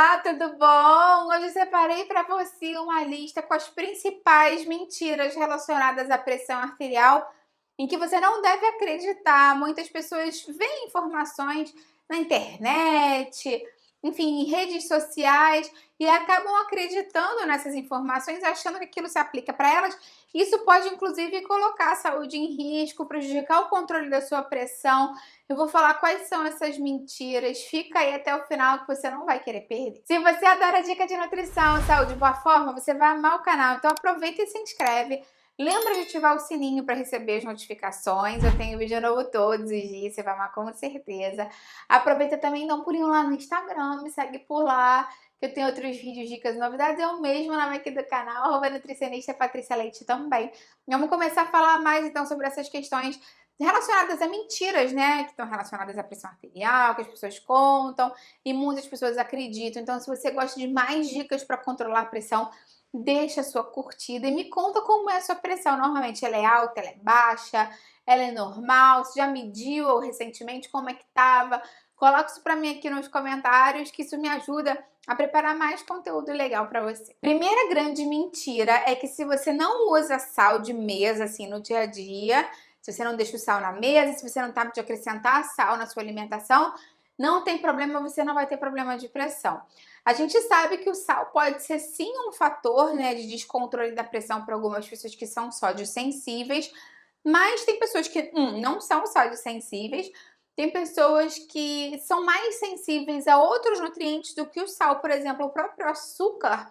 Olá, tudo bom? Hoje eu separei para você uma lista com as principais mentiras relacionadas à pressão arterial em que você não deve acreditar. Muitas pessoas veem informações na internet, enfim, em redes sociais e acabam acreditando nessas informações, achando que aquilo se aplica para elas. Isso pode, inclusive, colocar a saúde em risco, prejudicar o controle da sua pressão. Eu vou falar quais são essas mentiras. Fica aí até o final que você não vai querer perder. Se você adora dica de nutrição, saúde e boa forma, você vai amar o canal. Então aproveita e se inscreve. Lembra de ativar o sininho para receber as notificações. Eu tenho vídeo novo todos os dias, você vai amar com certeza. Aproveita também, dá um pulinho lá no Instagram, me segue por lá, que eu tenho outros vídeos, dicas e novidades. Eu mesmo, na aqui do canal, nutricionista Patrícia Leite também. Vamos começar a falar mais então sobre essas questões relacionadas a mentiras, né? Que estão relacionadas à pressão arterial, que as pessoas contam e muitas pessoas acreditam. Então, se você gosta de mais dicas para controlar a pressão, deixa a sua curtida e me conta como é a sua pressão. Normalmente ela é alta, ela é baixa, ela é normal, você já mediu recentemente, como é que tava? Coloca isso para mim aqui nos comentários, que isso me ajuda a preparar mais conteúdo legal para você. Primeira grande mentira é que se você não usa sal de mesa assim no dia a dia, se você não deixa o sal na mesa, se você não tá de acrescentar sal na sua alimentação, não tem problema, você não vai ter problema de pressão. A gente sabe que o sal pode ser sim um fator, né, de descontrole da pressão para algumas pessoas que são sódio sensíveis, mas tem pessoas que não são sódio sensíveis, tem pessoas que são mais sensíveis a outros nutrientes do que o sal. Por exemplo, o próprio açúcar,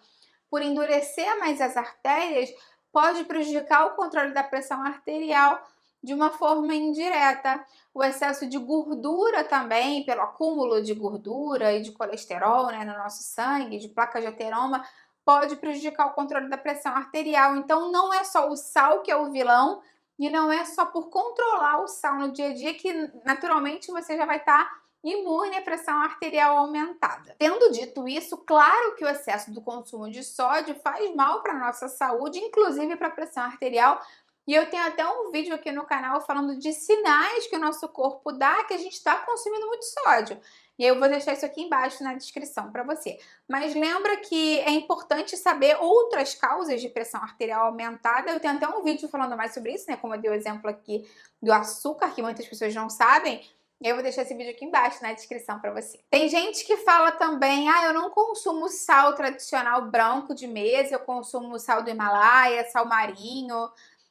por endurecer mais as artérias, pode prejudicar o controle da pressão arterial de uma forma indireta. O excesso de gordura também, pelo acúmulo de gordura e de colesterol, né, no nosso sangue, de placas de ateroma, pode prejudicar o controle da pressão arterial. Então, não é só o sal que é o vilão, e não é só por controlar o sal no dia a dia que, naturalmente, você já vai estar imune à pressão arterial aumentada. Tendo dito isso, claro que o excesso do consumo de sódio faz mal para a nossa saúde, inclusive para a pressão arterial. E eu tenho até um vídeo aqui no canal falando de sinais que o nosso corpo dá que a gente está consumindo muito sódio. E aí eu vou deixar isso aqui embaixo na descrição para você. Mas lembra que é importante saber outras causas de pressão arterial aumentada. Eu tenho até um vídeo falando mais sobre isso, né? Como eu dei o exemplo aqui do açúcar, que muitas pessoas não sabem. Eu vou deixar esse vídeo aqui embaixo na descrição para você. Tem gente que fala também, eu não consumo sal tradicional branco de mesa, eu consumo sal do Himalaia, sal marinho,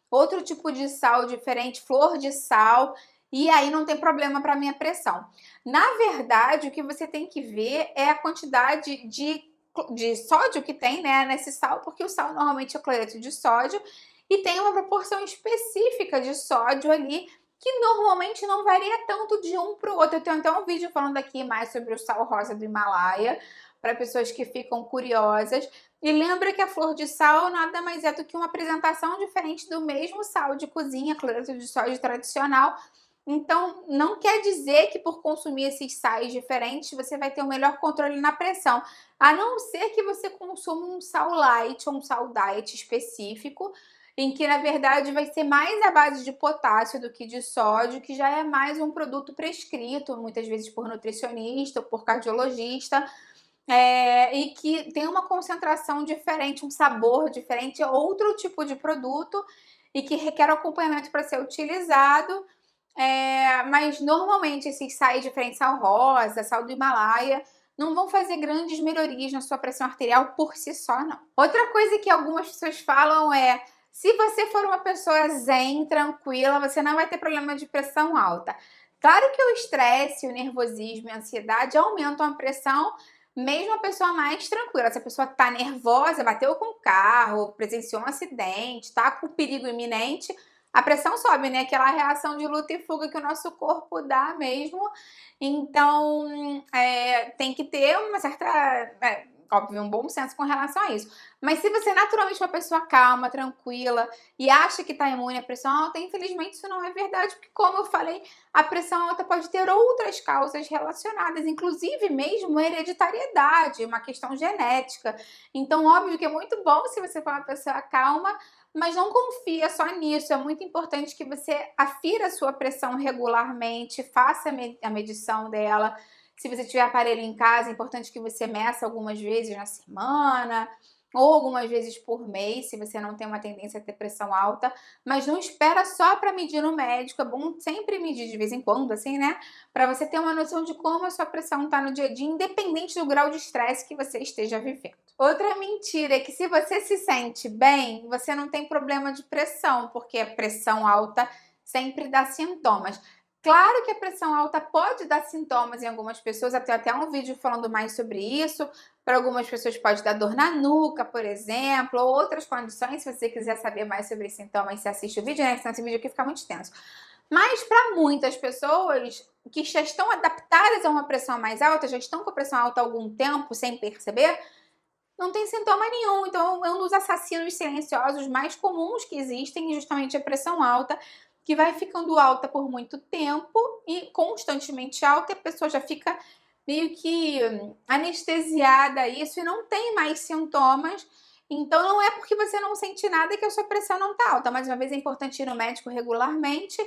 outro tipo de sal diferente, flor de sal, e aí não tem problema para minha pressão. Na verdade, o que você tem que ver é a quantidade de sódio que tem, né, nesse sal, porque o sal normalmente é cloreto de sódio e tem uma proporção específica de sódio ali que normalmente não varia tanto de um para o outro. Eu tenho até um vídeo falando aqui mais sobre o sal rosa do Himalaia, para pessoas que ficam curiosas. E lembra que a flor de sal nada mais é do que uma apresentação diferente do mesmo sal de cozinha, cloreto de sódio tradicional. Então, não quer dizer que por consumir esses sais diferentes você vai ter um melhor controle na pressão, a não ser que você consuma um sal light ou um sal diet específico, em que na verdade vai ser mais à base de potássio do que de sódio, que já é mais um produto prescrito, muitas vezes por nutricionista ou por cardiologista, e que tem uma concentração diferente, um sabor diferente, é outro tipo de produto e que requer acompanhamento para ser utilizado. Mas normalmente esses sais diferentes, sal rosa, sal do Himalaia, não vão fazer grandes melhorias na sua pressão arterial por si só, não. Outra coisa que algumas pessoas falam é: se você for uma pessoa zen, tranquila, você não vai ter problema de pressão alta. Claro que o estresse, o nervosismo e a ansiedade aumentam a pressão, mesmo a pessoa mais tranquila. Se a pessoa tá nervosa, bateu com o carro, presenciou um acidente, tá com perigo iminente, a pressão sobe, né? Aquela reação de luta e fuga que o nosso corpo dá mesmo. Então, tem que ter uma certa, óbvio, um bom senso com relação a isso. Mas se você é naturalmente uma pessoa calma, tranquila e acha que está imune à pressão alta, infelizmente isso não é verdade, porque como eu falei, a pressão alta pode ter outras causas relacionadas, inclusive mesmo hereditariedade, uma questão genética. Então, óbvio que é muito bom se você for uma pessoa calma, mas não confia só nisso. É muito importante que você afira a sua pressão regularmente, faça a medição dela, Se você tiver aparelho em casa, é importante que você meça algumas vezes na semana ou algumas vezes por mês, se você não tem uma tendência a ter pressão alta, mas não espera só para medir no médico, é bom sempre medir de vez em quando, assim, né? Para você ter uma noção de como a sua pressão tá no dia a dia, independente do grau de estresse que você esteja vivendo. Outra mentira é que se você se sente bem, você não tem problema de pressão, porque a pressão alta sempre dá sintomas. Claro que a pressão alta pode dar sintomas em algumas pessoas, até um vídeo falando mais sobre isso. Para algumas pessoas pode dar dor na nuca, por exemplo, ou outras condições. Se você quiser saber mais sobre os sintomas, você assiste o vídeo, né? Senão esse vídeo aqui fica muito extenso. Mas para muitas pessoas que já estão adaptadas a uma pressão mais alta, já estão com a pressão alta há algum tempo sem perceber, não tem sintoma nenhum. Então, é um dos assassinos silenciosos mais comuns que existem, justamente a pressão alta, que vai ficando alta por muito tempo e constantemente alta, e a pessoa já fica meio que anestesiada a isso e não tem mais sintomas. Então, não é porque você não sente nada que a sua pressão não está alta. Mais uma vez, é importante ir no médico regularmente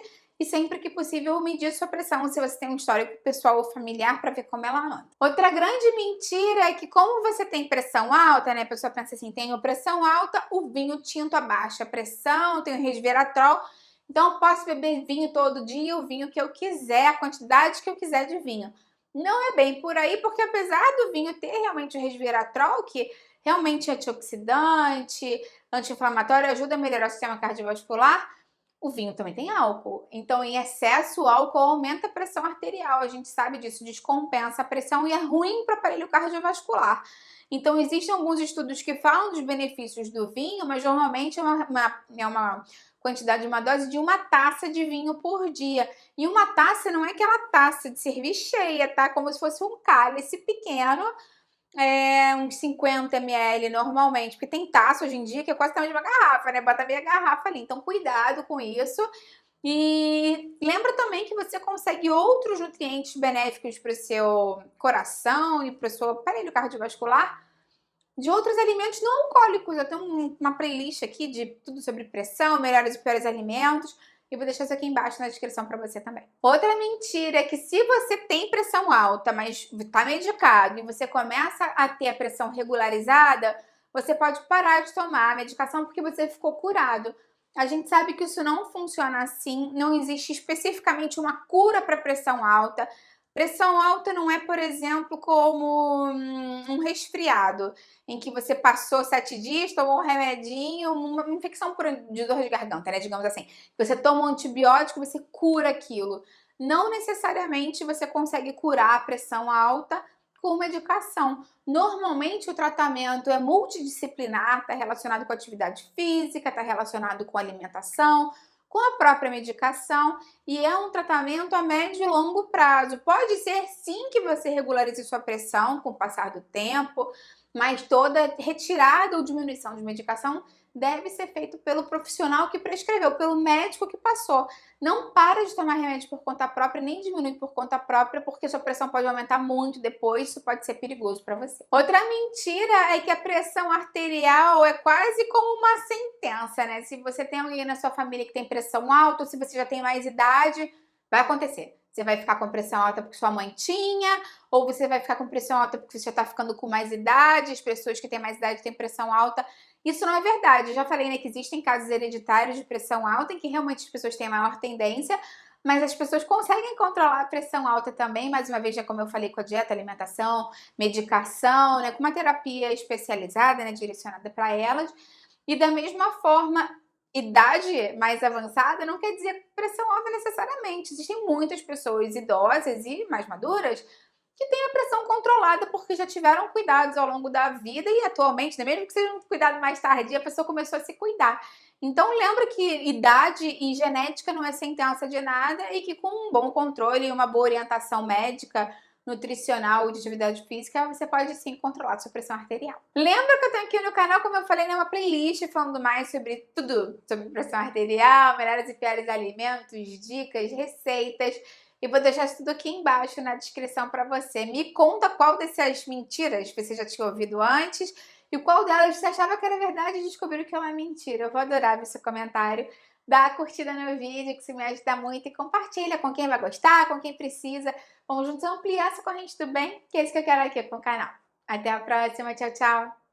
e sempre que possível medir sua pressão, se você tem um histórico pessoal ou familiar, para ver como ela anda. Outra grande mentira é que como você tem pressão alta, né, a pessoa pensa assim, tenho pressão alta, o vinho tinto abaixa a pressão, tenho resveratrol, então eu posso beber vinho todo dia, o vinho que eu quiser, a quantidade que eu quiser de vinho. Não é bem por aí, porque apesar do vinho ter realmente o resveratrol, que realmente é antioxidante, anti-inflamatório, ajuda a melhorar o sistema cardiovascular, o vinho também tem álcool. Então, em excesso, o álcool aumenta a pressão arterial. A gente sabe disso, descompensa a pressão e é ruim para o aparelho cardiovascular. Então, existem alguns estudos que falam dos benefícios do vinho, mas normalmente é uma quantidade, uma dose de uma taça de vinho por dia. E uma taça não é aquela taça de servir cheia, tá? Como se fosse um cálice pequeno, uns 50 ml normalmente, porque tem taça hoje em dia que é quase tamanho de uma garrafa, né? Bota meia garrafa ali, então cuidado com isso. E lembra também que você consegue outros nutrientes benéficos para o seu coração e para o seu aparelho cardiovascular de outros alimentos não alcoólicos. Eu tenho uma playlist aqui de tudo sobre pressão, melhores e piores alimentos, e vou deixar isso aqui embaixo na descrição para você também. Outra mentira é que se você tem pressão alta, mas está medicado, e você começa a ter a pressão regularizada, você pode parar de tomar a medicação porque você ficou curado. A gente sabe que isso não funciona assim, não existe especificamente uma cura para pressão alta. Pressão alta não é, por exemplo, como um resfriado, em que você passou 7 dias, tomou um remedinho, uma infecção de dor de garganta, né? Digamos assim. Você toma um antibiótico, você cura aquilo. Não necessariamente você consegue curar a pressão alta com medicação. Normalmente o tratamento é multidisciplinar, está relacionado com atividade física, está relacionado com alimentação, com a própria medicação, e é um tratamento a médio e longo prazo. Pode ser sim que você regularize sua pressão com o passar do tempo, mas toda retirada ou diminuição de medicação deve ser feito pelo profissional que prescreveu, pelo médico que passou. Não para de tomar remédio por conta própria, nem diminui por conta própria, porque sua pressão pode aumentar muito depois, isso pode ser perigoso para você. Outra mentira é que a pressão arterial é quase como uma sentença, né? Se você tem alguém na sua família que tem pressão alta, ou se você já tem mais idade, vai acontecer. Você vai ficar com pressão alta porque sua mãe tinha, ou você vai ficar com pressão alta porque você já está ficando com mais idade, as pessoas que têm mais idade têm pressão alta. Isso não é verdade. Eu já falei, né, que existem casos hereditários de pressão alta em que realmente as pessoas têm a maior tendência, mas as pessoas conseguem controlar a pressão alta também, mais uma vez, já como eu falei, com a dieta, alimentação, medicação, né, com uma terapia especializada, né, direcionada para elas. E da mesma forma, idade mais avançada não quer dizer pressão alta necessariamente. Existem muitas pessoas idosas e mais maduras que têm a pressão controlada porque já tiveram cuidados ao longo da vida e atualmente, né, mesmo que seja um cuidado mais tardio, a pessoa começou a se cuidar. Então lembra que idade e genética não é sentença de nada e que com um bom controle e uma boa orientação médica, nutricional e de atividade física, você pode sim controlar sua pressão arterial. Lembra que eu tenho aqui no canal, como eu falei, né, uma playlist falando mais sobre tudo, sobre pressão arterial, melhores e piores alimentos, dicas, receitas. E vou deixar isso tudo aqui embaixo na descrição para você. Me conta qual dessas mentiras você já tinha ouvido antes e qual delas você achava que era verdade e descobriu que é uma mentira. Eu vou adorar ver seu comentário. dá a curtida no vídeo, que isso me ajuda muito, e compartilha com quem vai gostar, com quem precisa. Vamos juntos ampliar essa corrente do bem, que é isso que eu quero aqui com o canal. Até a próxima, tchau, tchau!